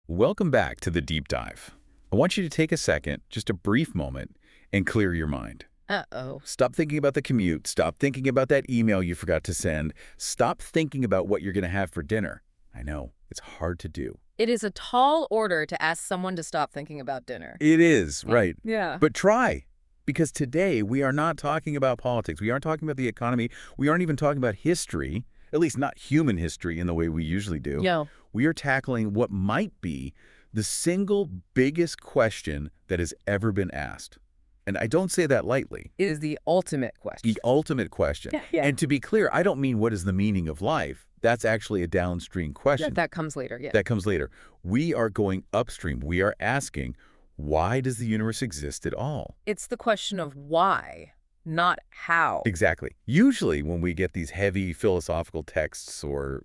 Welcome back to the deep dive. I want you to take a second, just a brief moment, and clear your mind. Uh-oh. Stop thinking about the commute. Stop thinking about that email you forgot to send. Stop thinking about what you're going to have for dinner. I know, it's hard to do. It is a tall order to ask someone to stop thinking about dinner. It is, right. Yeah. But try. Because today we are not talking about politics. We aren't talking about the economy. We aren't even talking about history, at least not human history in the way we usually do. Yo. We are tackling what might be the single biggest question that has ever been asked. And I don't say that lightly. It is the ultimate question. The ultimate question. Yeah. And to be clear, I don't mean what is the meaning of life. That's actually a downstream question. That comes later, yeah. That comes later. We are going upstream. We are asking, why does the universe exist at all? It's the question of why, not how. Exactly. Usually when we get these heavy philosophical texts or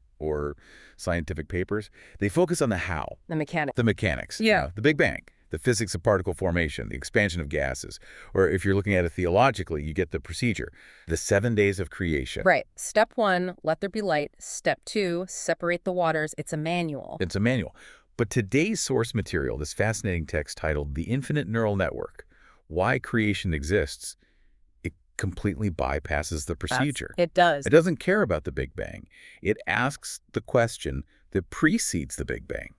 scientific papers, they focus on the how, The mechanic. the mechanics, Yeah. the Big Bang, the physics of particle formation, the expansion of gases. Or if you're looking at it theologically, you get the procedure, the 7 days of creation. Right. Step 1, let there be light. Step 2, separate the waters. It's a manual. It's a manual. But today's source material, this fascinating text titled The Infinite Neural Network, Why Creation Exists, it completely bypasses the procedure. It does. It doesn't care about the Big Bang. It asks the question that precedes the Big Bang.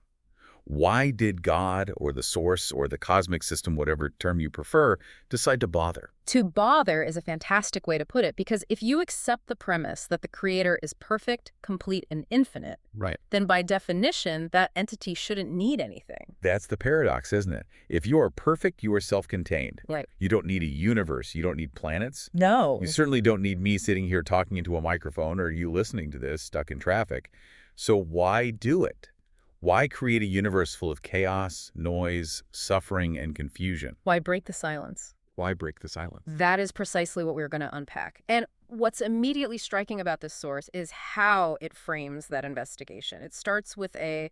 Why did God or the source or the cosmic system, whatever term you prefer, decide to bother? To bother is a fantastic way to put it, because if you accept the premise that the creator is perfect, complete, and infinite, Right. then by definition, that entity shouldn't need anything. That's the paradox, isn't it? If you are perfect, you are self-contained. Right. You don't need a universe. You don't need planets. No. You certainly don't need me sitting here talking into a microphone or you listening to this stuck in traffic. So why do it? Why create a universe full of chaos, noise, suffering, and confusion? Why break the silence? Why break the silence? That is precisely what we're going to unpack. And what's immediately striking about this source is how it frames that investigation. It starts with a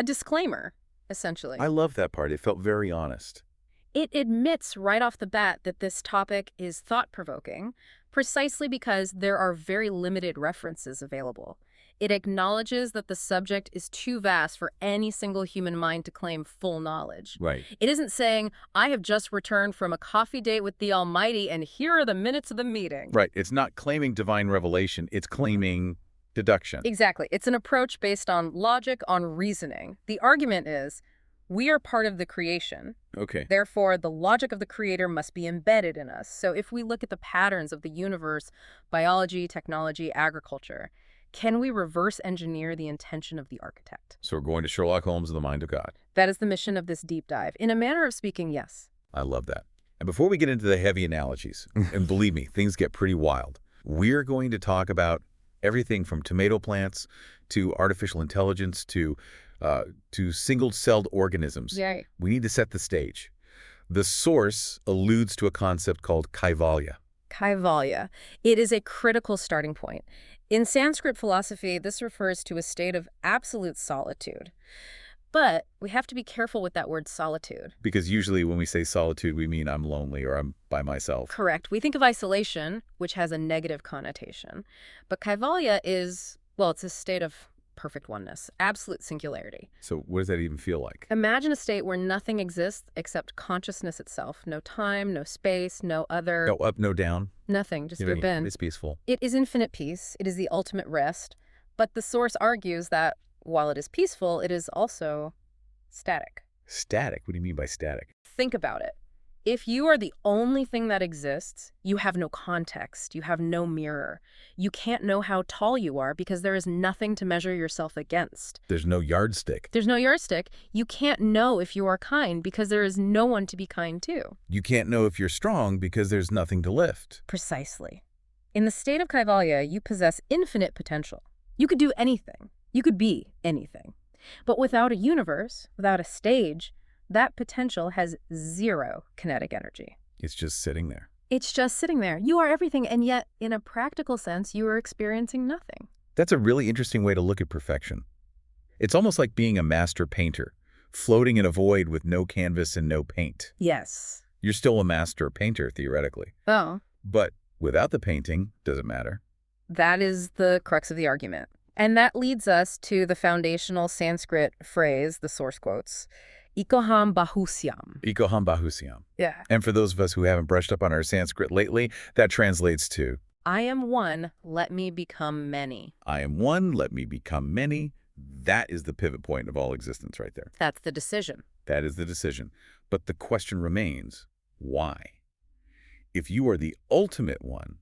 disclaimer, essentially. I love that part. It felt very honest. It admits right off the bat that this topic is thought-provoking, precisely because there are very limited references available. It acknowledges that the subject is too vast for any single human mind to claim full knowledge. Right. It isn't saying, I have just returned from a coffee date with the Almighty and here are the minutes of the meeting. Right. It's not claiming divine revelation. It's claiming deduction. Exactly. It's an approach based on logic, on reasoning. The argument is, we are part of the creation. Okay. Therefore, the logic of the creator must be embedded in us. So if we look at the patterns of the universe, biology, technology, agriculture, can we reverse engineer the intention of the architect? So we're going to Sherlock Holmes and the mind of God. That is the mission of this deep dive. In a manner of speaking, yes. I love that. And before we get into the heavy analogies, and believe me, things get pretty wild, we're going to talk about everything from tomato plants to artificial intelligence to single-celled organisms. Yeah. We need to set the stage. The source alludes to a concept called kaivalya. Kaivalya. It is a critical starting point. In Sanskrit philosophy, this refers to a state of absolute solitude. But we have to be careful with that word solitude. Because usually when we say solitude, we mean I'm lonely or I'm by myself. Correct. We think of isolation, which has a negative connotation. But Kaivalya is, well, it's a state of perfect oneness, absolute singularity. So what does that even feel like? Imagine a state where nothing exists except consciousness itself. No time, no space, no other. No up, no down. Nothing, just You know, your bin. it's peaceful. It is infinite peace. It is the ultimate rest. But the source argues that while it is peaceful, it is also static. Static? What do you mean by static? Think about it. If you are the only thing that exists, you have no context. You have no mirror. You can't know how tall you are because there is nothing to measure yourself against. There's no yardstick. There's no yardstick. You can't know if you are kind because there is no one to be kind to. You can't know if you're strong because there's nothing to lift. Precisely. In the state of Kaivalya, you possess infinite potential. You could do anything. You could be anything. But without a universe, without a stage, that potential has zero kinetic energy. It's just sitting there. It's just sitting there. You are everything, and yet, in a practical sense, you are experiencing nothing. That's a really interesting way to look at perfection. It's almost like being a master painter, floating in a void with no canvas and no paint. Yes. You're still a master painter, theoretically. Oh. But without the painting, does it matter? That is the crux of the argument. And that leads us to the foundational Sanskrit phrase, the source quotes, Ikoham Bahusyam. Ikoham Bahusyam. Yeah. And for those of us who haven't brushed up on our Sanskrit lately, that translates to, I am one, let me become many. I am one, let me become many. That is the pivot point of all existence right there. That's the decision. That is the decision. But the question remains, why? If you are the ultimate one,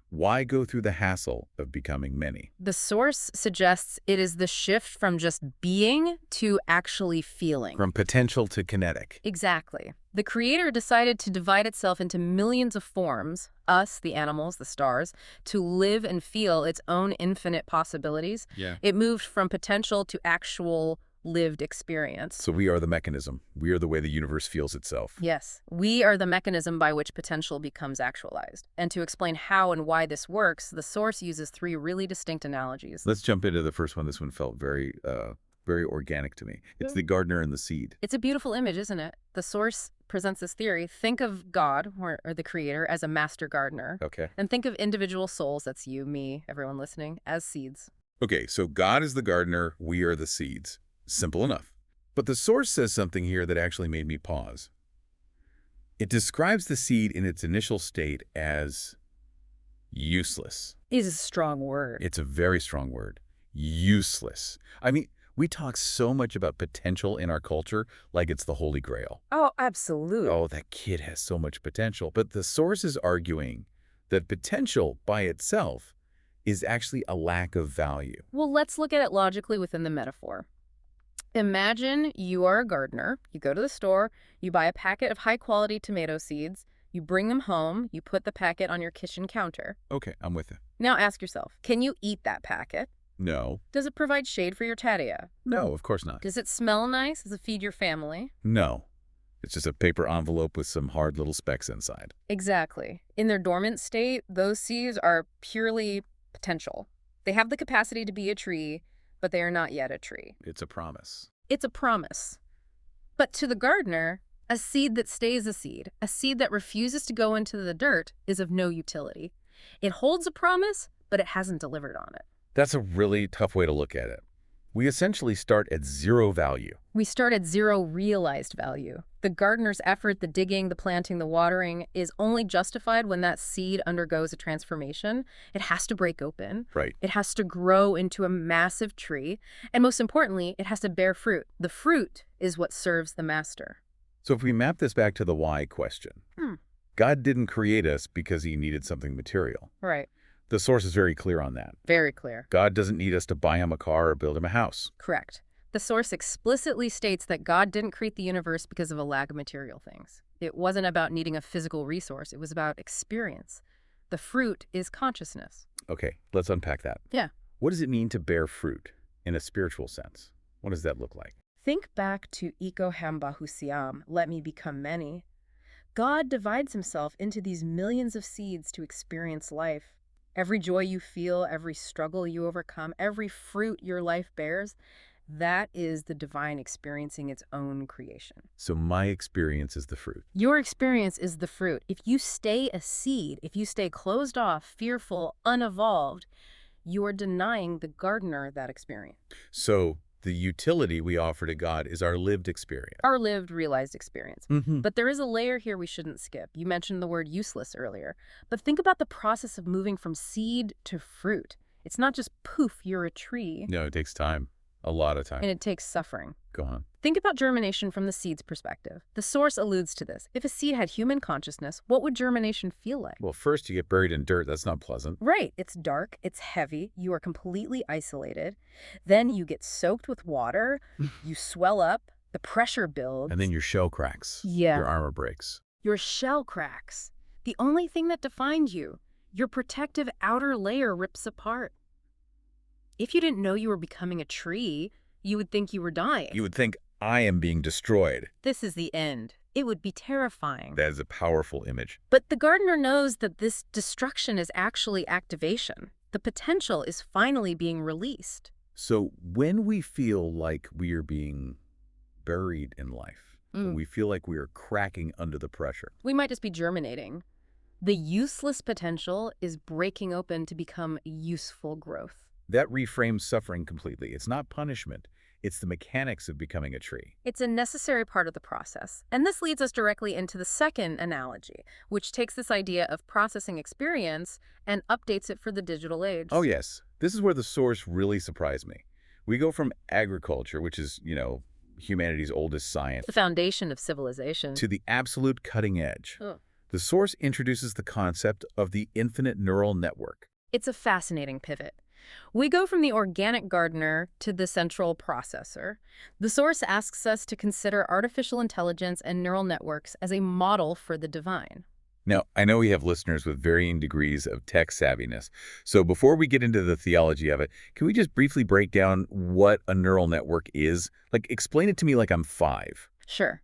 why go through the hassle of becoming many? The source suggests it is the shift from just being to actually feeling. From potential to kinetic. Exactly. The creator decided to divide itself into millions of forms, us, the animals, the stars, to live and feel its own infinite possibilities. Yeah. It moved from potential to actual lived experience. So we are the mechanism. We are the way the universe feels itself. Yes, we are the mechanism by which potential becomes actualized. And to explain how and why this works, the source uses 3 really distinct analogies. Let's jump into the first one. This one felt very organic to me. It's the gardener and the seed. It's a beautiful image, isn't it? The source presents this theory. Think of God, or the creator, as a master gardener. Okay. And think of individual souls, that's you, me, everyone listening, as seeds. Okay, so God is the gardener, we are the seeds. Simple enough. But the source says something here that actually made me pause. It describes the seed in its initial state as useless. Is a strong word. It's a very strong word. Useless. I mean, we talk so much about potential in our culture like it's the Holy Grail. Oh, absolutely. Oh, that kid has so much potential. But the source is arguing that potential by itself is actually a lack of value. Well, let's look at it logically within the metaphor. Imagine you are a gardener. You go to the store, you buy a packet of high-quality tomato seeds, you bring them home, you put the packet on your kitchen counter. Okay, I'm with you. Now ask yourself, can you eat that packet? No. Does it provide shade for your tattia? No, of course not. Does it smell nice? Does it feed your family? No. It's just a paper envelope with some hard little specks inside. Exactly. In their dormant state, those seeds are purely potential. They have the capacity to be a tree, but they are not yet a tree. It's a promise. It's a promise. But to the gardener, a seed that stays a seed that refuses to go into the dirt, is of no utility. It holds a promise, but it hasn't delivered on it. That's a really tough way to look at it. We essentially start at 0 value. We start at 0 realized value. The gardener's effort, the digging, the planting, the watering, is only justified when that seed undergoes a transformation. It has to break open. Right. It has to grow into a massive tree. And most importantly, it has to bear fruit. The fruit is what serves the master. So if we map this back to the why question, God didn't create us because he needed something material. Right. The source is very clear on that. Very clear. God doesn't need us to buy him a car or build him a house. Correct. The source explicitly states that God didn't create the universe because of a lack of material things. It wasn't about needing a physical resource. It was about experience. The fruit is consciousness. Okay, let's unpack that. Yeah. What does it mean to bear fruit in a spiritual sense? What does that look like? Think back to Ikoham Bahusyam, let me become many. God divides himself into these millions of seeds to experience life. Every joy you feel, every struggle you overcome, every fruit your life bears, that is the divine experiencing its own creation. So my experience is the fruit. Your experience is the fruit. If you stay a seed, if you stay closed off, fearful, unevolved, you are denying the gardener that experience. So the utility we offer to God is our lived experience. Our lived, realized experience. Mm-hmm. But there is a layer here we shouldn't skip. You mentioned the word useless earlier. But think about the process of moving from seed to fruit. It's not just poof, you're a tree. No, it takes time. A lot of time. And it takes suffering. Go on. Think about germination from the seed's perspective. The source alludes to this. If a seed had human consciousness, what would germination feel like? Well, first you get buried in dirt. That's not pleasant. Right. It's dark. It's heavy. You are completely isolated. Then you get soaked with water. You swell up. The pressure builds. And then your shell cracks. Yeah. Your armor breaks. Your shell cracks. The only thing that defined you, your protective outer layer, rips apart. If you didn't know you were becoming a tree, you would think you were dying. You would think, I am being destroyed. This is the end. It would be terrifying. That is a powerful image. But the gardener knows that this destruction is actually activation. The potential is finally being released. So when we feel like we are being buried in life, when we feel like we are cracking under the pressure, We might just be germinating. The useless potential is breaking open to become useful growth. That reframes suffering completely. It's not punishment. It's the mechanics of becoming a tree. It's a necessary part of the process. And this leads us directly into the second analogy, which takes this idea of processing experience and updates it for the digital age. Oh, yes. This is where the source really surprised me. We go from agriculture, which is, humanity's oldest science, The foundation of civilization. to the absolute cutting edge. Ugh. The source introduces the concept of the infinite neural network. It's a fascinating pivot. We go from the organic gardener to the central processor. The source asks us to consider artificial intelligence and neural networks as a model for the divine. Now, I know we have listeners with varying degrees of tech savviness. So before we get into the theology of it, can we just briefly break down what a neural network is? Like, explain it to me like I'm 5. Sure.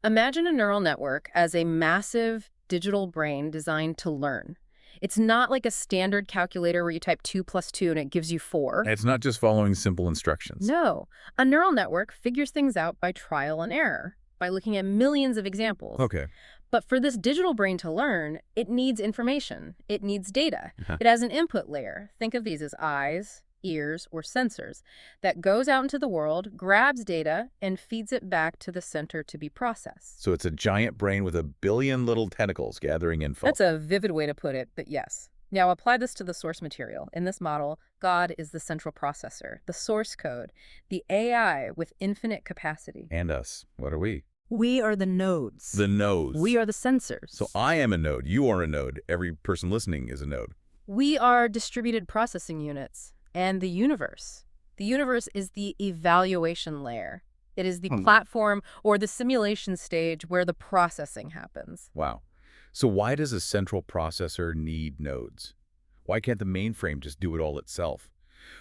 Imagine a neural network as a massive digital brain designed to learn. It's not like a standard calculator where you type 2 plus 2 and it gives you 4. It's not just following simple instructions. No. A neural network figures things out by trial and error, by looking at millions of examples. Okay. But for this digital brain to learn, it needs information. It needs data. Uh-huh. It has an input layer. Think of these as eyes, ears, or sensors that goes out into the world, grabs data, and feeds it back to the center to be processed. So it's a giant brain with a billion little tentacles gathering info. That's a vivid way to put it, but yes. Now apply this to the source material. In this model, God is the central processor, the source code, the AI with infinite capacity. And us. What are we? We are the nodes. The nodes. We are the sensors. So I am a node. You are a node. Every person listening is a node. We are distributed processing units. And the universe. The universe is the evaluation layer. It is the platform or the simulation stage where the processing happens. Wow. So why does a central processor need nodes? Why can't the mainframe just do it all itself?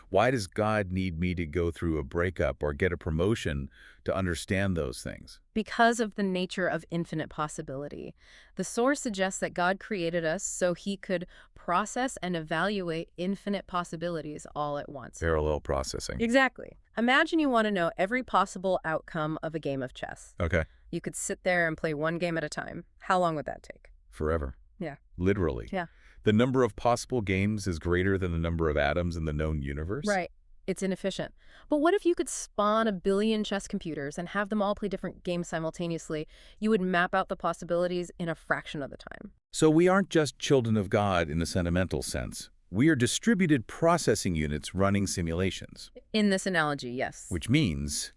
Why does God need me to go through a breakup or get a promotion to understand those things? Because of the nature of infinite possibility. The source suggests that God created us so he could process and evaluate infinite possibilities all at once. Parallel processing. Exactly. Imagine you want to know every possible outcome of a game of chess. Okay. You could sit there and play one game at a time. How long would that take? Forever. Yeah. Literally. Yeah. The number of possible games is greater than the number of atoms in the known universe? Right. It's inefficient. But what if you could spawn a billion chess computers and have them all play different games simultaneously? You would map out the possibilities in a fraction of the time. So we aren't just children of God in the sentimental sense. We are distributed processing units running simulations. In this analogy, yes. Which means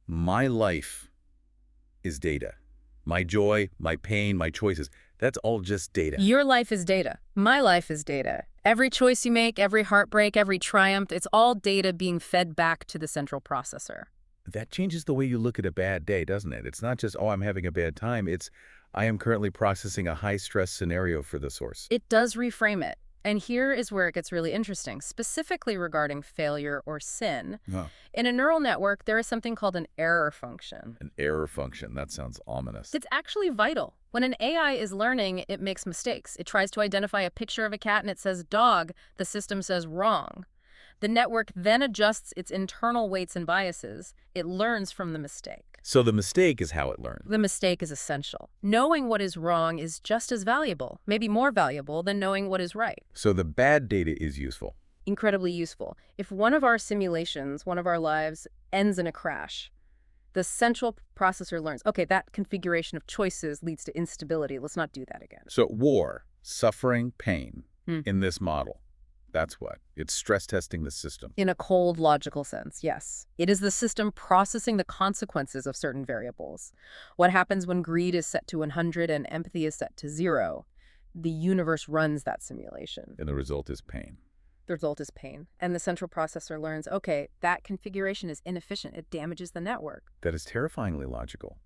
my life is data. My joy, my pain, my choices, that's all just data. Your life is data. My life is data. Every choice you make, every heartbreak, every triumph, it's all data being fed back to the central processor. That changes the way you look at a bad day, doesn't it? It's not just, oh, I'm having a bad time. It's, I am currently processing a high-stress scenario for the source. It does reframe it. And here is where it gets really interesting, specifically regarding failure or sin. Oh. In a neural network, there is something called an error function. An error function. That sounds ominous. It's actually vital. When an AI is learning, it makes mistakes. It tries to identify a picture of a cat and it says dog. The system says wrong. The network then adjusts its internal weights and biases. It learns from the mistake. So the mistake is how it learned. The mistake is essential. Knowing what is wrong is just as valuable, maybe more valuable than knowing what is right. So the bad data is useful. Incredibly useful. If one of our simulations, one of our lives, ends in a crash, the central processor learns, okay, that configuration of choices leads to instability. Let's not do that again. So war, suffering, pain in this model. That's what. It's stress testing the system. In a cold, logical sense, yes. It is the system processing the consequences of certain variables. What happens when greed is set to 100 and empathy is set to 0? The universe runs that simulation. And the result is pain. The result is pain. And the central processor learns, okay, that configuration is inefficient. It damages the network. That is terrifyingly logical.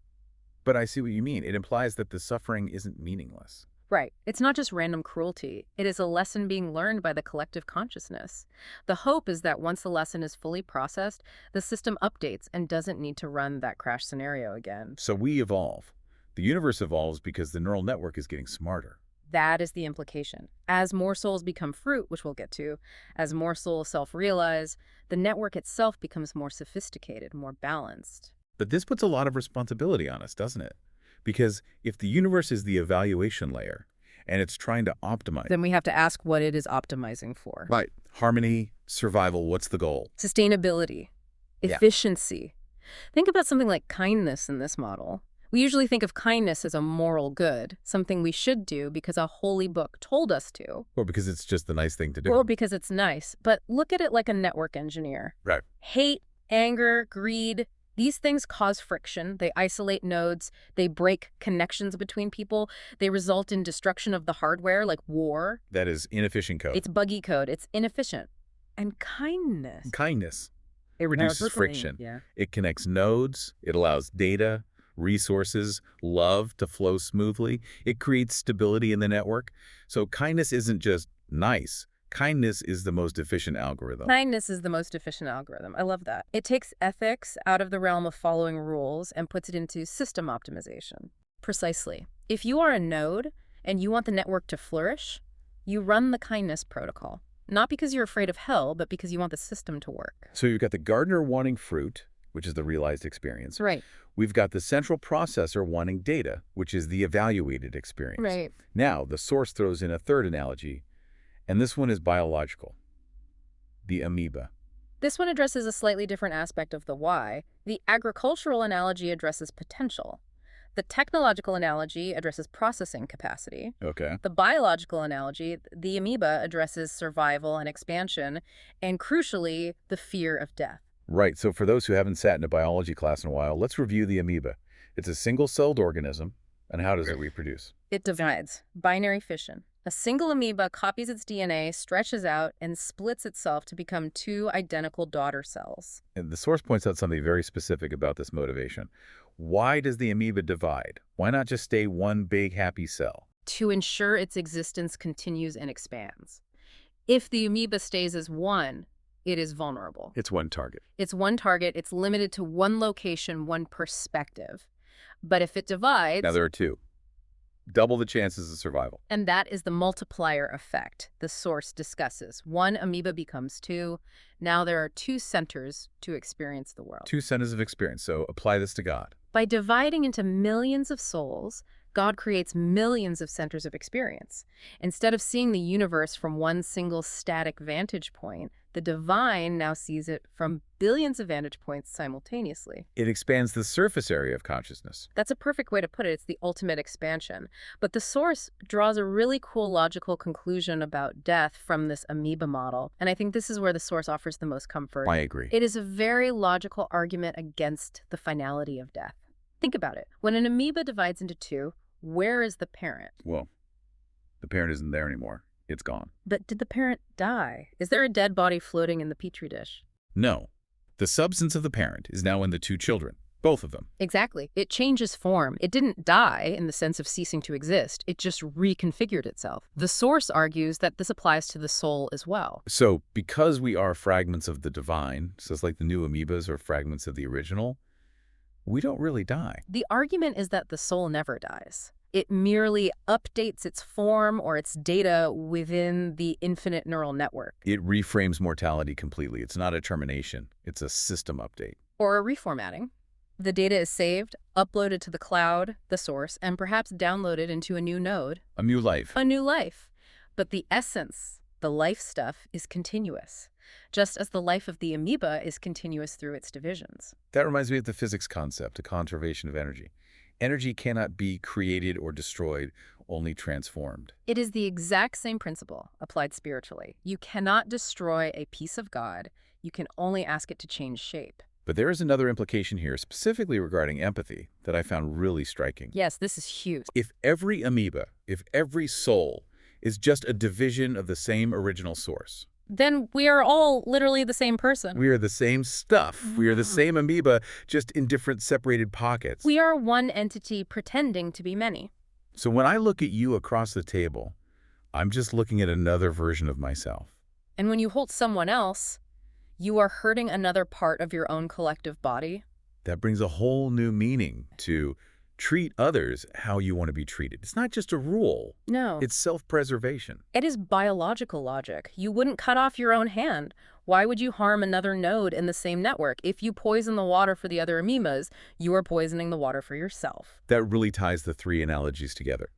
But I see what you mean. It implies that the suffering isn't meaningless. Right. It's not just random cruelty. It is a lesson being learned by the collective consciousness. The hope is that once the lesson is fully processed, the system updates and doesn't need to run that crash scenario again. So we evolve. The universe evolves because the neural network is getting smarter. That is the implication. As more souls become fruit, which we'll get to, as more souls self-realize, the network itself becomes more sophisticated, more balanced. But this puts a lot of responsibility on us, doesn't it? Because if the universe is the evaluation layer, and it's trying to optimize. Then we have to ask what it is optimizing for. Right. Harmony, survival, what's the goal? Sustainability, Yeah. efficiency. Think about something like kindness in this model. We usually think of kindness as a moral good, something we should do because a holy book told us to, Or because it's just the nice thing to do. or because it's nice. But look at it like a network engineer. Right. Hate, anger, greed, these things cause friction. They isolate nodes. They break connections between people. They result in destruction of the hardware, like war. That is inefficient code. It's buggy code. It's inefficient. And kindness. Kindness. It reduces friction. Yeah. It connects nodes. It allows data, resources, love to flow smoothly. It creates stability in the network. So kindness isn't just nice. Kindness is the most efficient algorithm. Kindness is the most efficient algorithm. I love that. It takes ethics out of the realm of following rules and puts it into system optimization. Precisely. If you are a node and you want the network to flourish, you run the kindness protocol. Not because you're afraid of hell, but because you want the system to work. So you've got the gardener wanting fruit, which is the realized experience. Right. We've got the central processor wanting data, which is the evaluated experience. Right. Now, the source throws in a third analogy, and this one is biological. The amoeba. This one addresses a slightly different aspect of the why. The agricultural analogy addresses potential. The technological analogy addresses processing capacity. Okay. The biological analogy, the amoeba, addresses survival and expansion, and crucially, the fear of death. Right, so for those who haven't sat in a biology class in a while, let's review the amoeba. It's a single-celled organism, and how does it reproduce? It divides. Binary fission. A single amoeba copies its DNA, stretches out, and splits itself to become two identical daughter cells. And the source points out something very specific about this motivation. Why does the amoeba divide? Why not just stay one big happy cell? To ensure its existence continues and expands. If the amoeba stays as one, it is vulnerable. It's one target. It's one target, it's limited to one location, one perspective. But if it divides... Now there are two. Double the chances of survival. And that is the multiplier effect the source discusses. One amoeba becomes two. Now there are two centers to experience the world. Two centers of experience, so apply this to God. By dividing into millions of souls, God creates millions of centers of experience. Instead of seeing the universe from one single static vantage point, the divine now sees it from billions of vantage points simultaneously. It expands the surface area of consciousness. That's a perfect way to put it. It's the ultimate expansion. But the source draws a really cool logical conclusion about death from this amoeba model. And I think this is where the source offers the most comfort. I agree. It is a very logical argument against the finality of death. Think about it. When an amoeba divides into two, where is the parent? Well, the parent isn't there anymore. It's gone. But did the parent die? Is there a dead body floating in the petri dish? No. The substance of the parent is now in the two children, both of them. Exactly. It changes form. It didn't die in the sense of ceasing to exist. It just reconfigured itself. The source argues that this applies to the soul as well. So because we are fragments of the divine, so it's like the new amoebas are fragments of the original, we don't really die. The argument is that the soul never dies. It merely updates its form or its data within the infinite neural network. It reframes mortality completely. It's not a termination. It's a system update. Or a reformatting. The data is saved, uploaded to the cloud, the source, and perhaps downloaded into a new node. A new life. A new life. But the essence, the life stuff, is continuous. Just as the life of the amoeba is continuous through its divisions. That reminds me of the physics concept, the conservation of energy. Energy cannot be created or destroyed, only transformed. It is the exact same principle applied spiritually. You cannot destroy a piece of God. You can only ask it to change shape. But there is another implication here, specifically regarding empathy, that I found really striking. Yes, this is huge. If every amoeba, if every soul is just a division of the same original source, then we are all literally the same person. we are the same stuff. We are the same amoeba, just in different separated pockets. We are one entity pretending to be many. So when I look at you across the table, I'm just looking at another version of myself. And when you hold someone else, you are hurting another part of your own collective body. That brings a whole new meaning to treat others how you want to be treated. It's not just a rule. No. It's self-preservation. It is biological logic. You wouldn't cut off your own hand. Why would you harm another node in the same network? If you poison the water for the other amoebas, you are poisoning the water for yourself. That really ties the three analogies together.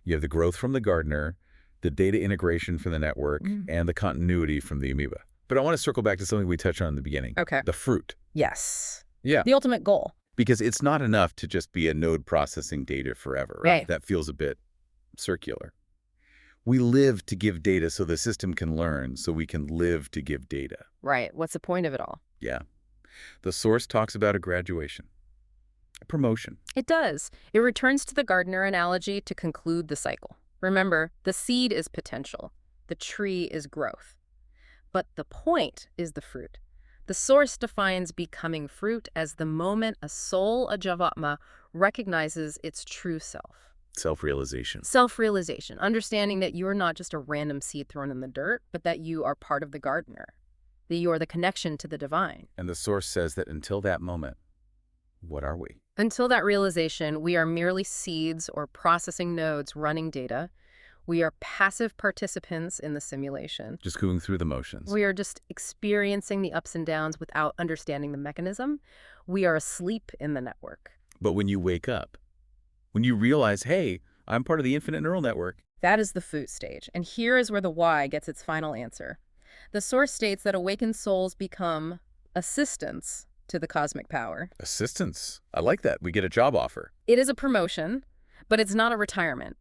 You have the growth from the gardener, the data integration from the network, and the continuity from the amoeba. But I want to circle back to something we touched on in the beginning. Okay. The fruit. Yes. Yeah. The ultimate goal. Because it's not enough to just be a node processing data forever. Right. That feels a bit circular. We live to give data so the system can learn, so we can live to give data. Right. What's the point of it all? Yeah. The source talks about a graduation, a promotion. It does. It returns to the gardener analogy to conclude the cycle. Remember, the seed is potential. The tree is growth. But the point is the fruit. The source defines becoming fruit as the moment a soul, a Jivatma, recognizes its true self. Self-realization. Self-realization, understanding that you're not just a random seed thrown in the dirt, but that you are part of the gardener, that you are the connection to the divine. And the source says that until that moment, what are we? Until that realization, we are merely seeds or processing nodes running data. We are passive participants in the simulation. Just going through the motions. We are just experiencing the ups and downs without understanding the mechanism. We are asleep in the network. But when you wake up, when you realize, hey, I'm part of the infinite neural network. That is the food stage. And here is where the why gets its final answer. The source states that awakened souls become assistants to the cosmic power. Assistance. I like that. We get a job offer. It is a promotion, but it's not a retirement.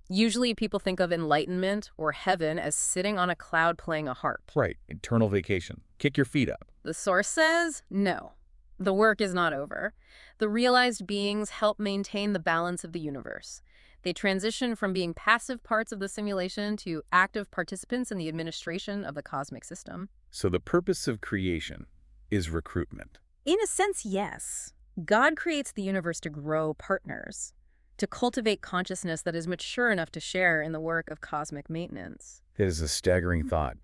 Usually people think of enlightenment or heaven as sitting on a cloud playing a harp. Right. Eternal vacation. Kick your feet up. The source says, no, the work is not over. The realized beings help maintain the balance of the universe. They transition from being passive parts of the simulation to active participants in the administration of the cosmic system. So the purpose of creation is recruitment. In a sense, yes. God creates the universe to grow partners, to cultivate consciousness that is mature enough to share in the work of cosmic maintenance. It is a staggering thought.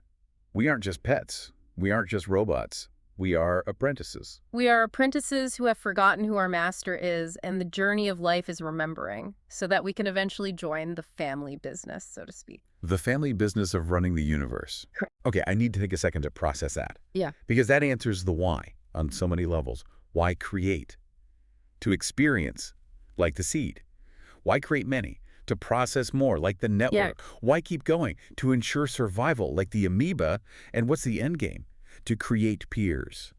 We aren't just pets. We aren't just robots. We are apprentices. We are apprentices who have forgotten who our master is, and the journey of life is remembering, so that we can eventually join the family business, so to speak. The family business of running the universe. Correct. Okay, I need to take a second to process that. Yeah. Because that answers the why on so many levels. Why create? To experience, like the seed. Why create many? To process more, like the network. Yeah. Why keep going? To ensure survival, like the amoeba. And what's the end game? To create peers.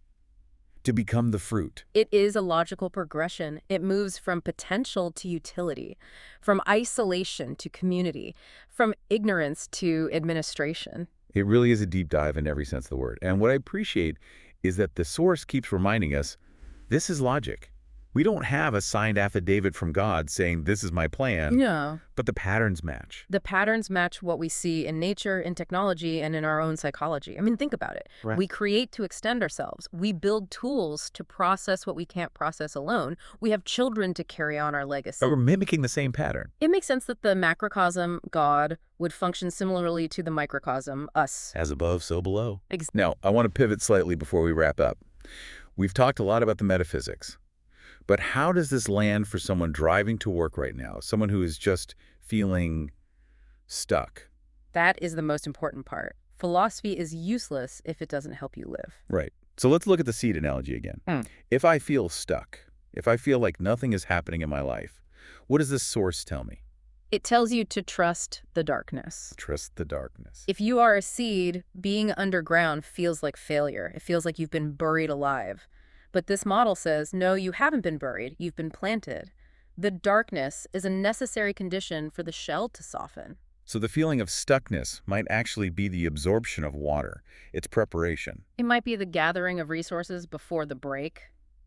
To become the fruit. It is a logical progression. It moves from potential to utility, from isolation to community, from ignorance to administration. It really is a deep dive in every sense of the word. And what I appreciate is that the source keeps reminding us, this is logic. We don't have a signed affidavit from God saying, this is my plan. No. But the patterns match. The patterns match what we see in nature, in technology, and in our own psychology. I mean, think about it. Right. We create to extend ourselves. We build tools to process what we can't process alone. We have children to carry on our legacy. But we're mimicking the same pattern. It makes sense that the macrocosm, God, would function similarly to the microcosm, us. As above, so below. Now, I want to pivot slightly before we wrap up. We've talked a lot about the metaphysics. But how does this land for someone driving to work right now, someone who is just feeling stuck? That is the most important part. Philosophy is useless if it doesn't help you live. Right. So let's look at the seed analogy again. If I feel stuck, if I feel like nothing is happening in my life, what does this source tell me? It tells you to trust the darkness. Trust the darkness. If you are a seed, being underground feels like failure. It feels like you've been buried alive. But this model says, no, you haven't been buried. You've been planted. The darkness is a necessary condition for the shell to soften. So the feeling of stuckness might actually be the absorption of water, its preparation. It might be the gathering of resources before the break,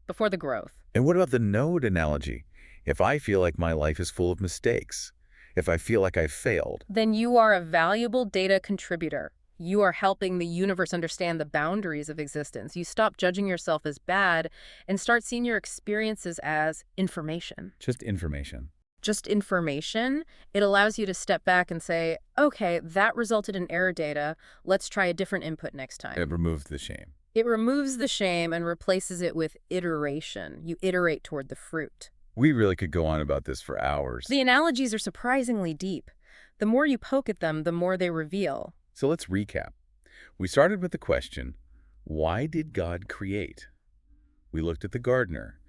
before the growth. And what about the node analogy? If I feel like my life is full of mistakes, if I feel like I've failed, then you are a valuable data contributor. You are helping the universe understand the boundaries of existence. You stop judging yourself as bad and start seeing your experiences as information. Just information. Just information. It allows you to step back and say, okay, that resulted in error data. Let's try a different input next time. It removes the shame. It removes the shame and replaces it with iteration. You iterate toward the fruit. We really could go on about this for hours. The analogies are surprisingly deep. The more you poke at them, the more they reveal. So let's recap. We started with the question, why did God create? We looked at the gardener.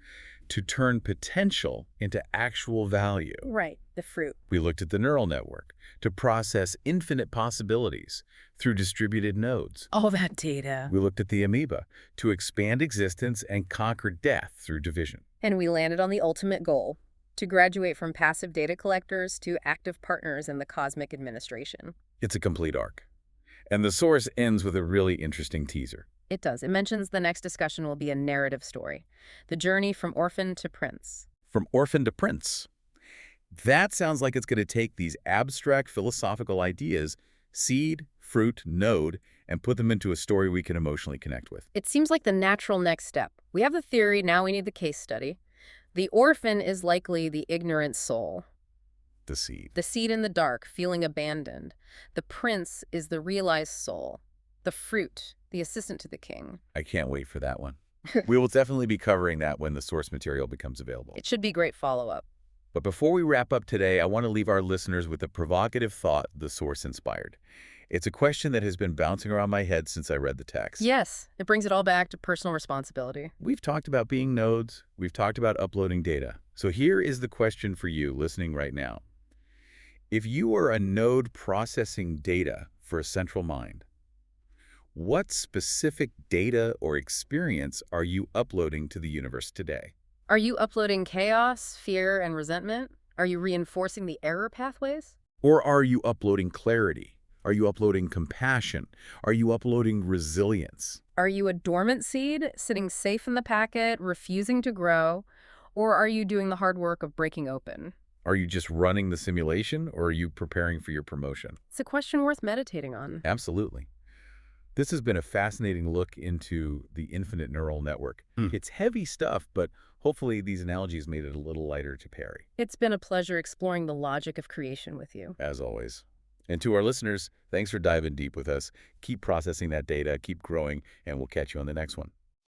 to turn potential into actual value. Right, the fruit. We looked at the neural network to process infinite possibilities through distributed nodes. All that data. We looked at the amoeba to expand existence and conquer death through division. And we landed on the ultimate goal, to graduate from passive data collectors to active partners in the cosmic administration. It's a complete arc. And the source ends with a really interesting teaser. It does. It mentions the next discussion will be a narrative story, the journey from orphan to prince. From orphan to prince. That sounds like it's going to take these abstract philosophical ideas, seed, fruit, node, and put them into a story we can emotionally connect with. It seems like the natural next step. We have the theory, now we need the case study. The orphan is likely the ignorant soul, The seed. the seed in the dark, feeling abandoned. The prince is the realized soul, the fruit, the assistant to the king. I can't wait for that one. We will definitely be covering that when the source material becomes available. It should be great follow-up. But before we wrap up today, I want to leave our listeners with a provocative thought the source inspired. It's a question that has been bouncing around my head since I read the text. Yes, it brings it all back to personal responsibility. We've talked about being nodes. We've talked about uploading data. So here is the question for you listening right now. If you are a node processing data for a central mind, what specific data or experience are you uploading to the universe today? Are you uploading chaos, fear, and resentment? Are you reinforcing the error pathways? Or are you uploading clarity? Are you uploading compassion? Are you uploading resilience? Are you a dormant seed, sitting safe in the packet, refusing to grow? Or are you doing the hard work of breaking open? Are you just running the simulation, or are you preparing for your promotion? It's a question worth meditating on. Absolutely. This has been a fascinating look into the infinite neural network. It's heavy stuff, but hopefully these analogies made it a little lighter to parry. It's been a pleasure exploring the logic of creation with you. As always. And to our listeners, thanks for diving deep with us. Keep processing that data, keep growing, and we'll catch you on the next one.